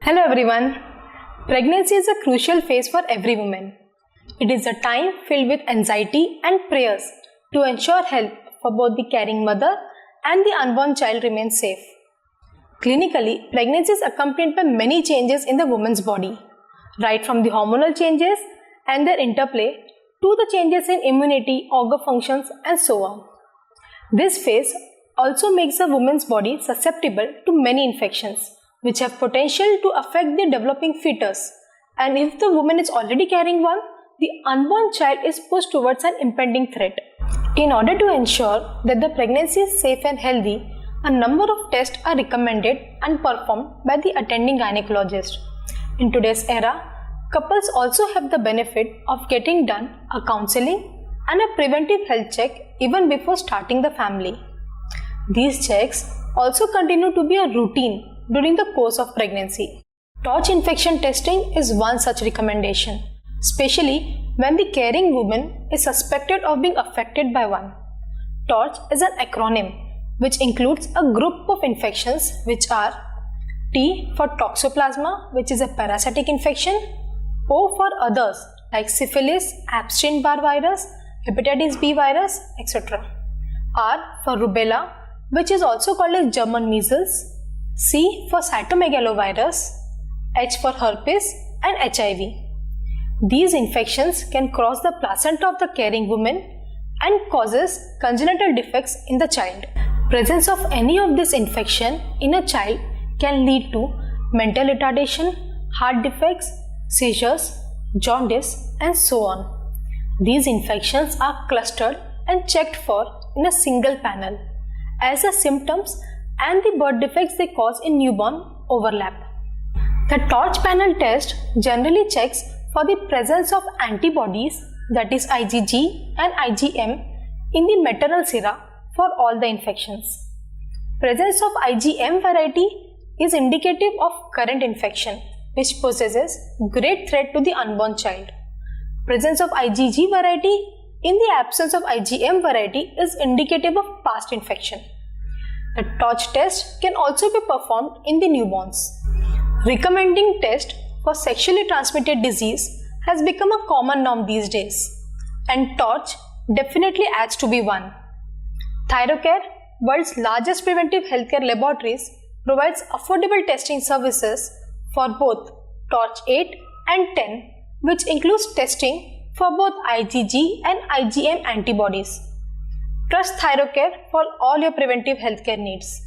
Hello everyone. Pregnancy is a crucial phase for every woman. It is a time filled with anxiety and prayers to ensure health for both the caring mother and the unborn child remains safe. Clinically, pregnancy is accompanied by many changes in the woman's body, right from the hormonal changes and their interplay to the changes in immunity, organ functions and so on. This phase also makes a woman's body susceptible to many infections, which have potential to affect the developing fetus, and if the woman is already carrying one, the unborn child is pushed towards an impending threat. In order to ensure that the pregnancy is safe and healthy, a number of tests are recommended and performed by the attending gynecologist. In today's era, couples also have the benefit of getting done a counseling and a preventive health check even before starting the family. These checks also continue to be a routine during the course of pregnancy. Torch infection testing is one such recommendation, especially when the caring woman is suspected of being affected by one. Torch is an acronym which includes a group of infections which are T for Toxoplasma, which is a parasitic infection, O for others like syphilis, Epstein-Barr virus, hepatitis B virus, etc. R for rubella, which is also called as German measles, C for cytomegalovirus, H for herpes and HIV. These infections can cross the placenta of the caring woman and causes congenital defects in the child. Presence of any of this infection in a child can lead to mental retardation, heart defects, seizures, jaundice and so on. These infections are clustered and checked for in a single panel, as the symptoms and the birth defects they cause in newborn overlap. The Torch panel test generally checks for the presence of antibodies, that is IgG and IgM, in the maternal sera for all the infections. Presence of IgM variety is indicative of current infection, which possesses great threat to the unborn child. Presence of IgG variety in the absence of IgM variety is indicative of past infection. The Torch test can also be performed in the newborns. Recommending test for sexually transmitted disease has become a common norm these days, and Torch definitely adds to be one. Thyrocare, world's largest preventive healthcare laboratories, provides affordable testing services for both Torch 8 and 10, which includes testing for both IgG and IgM antibodies. Trust Thyrocare for all your preventive healthcare needs.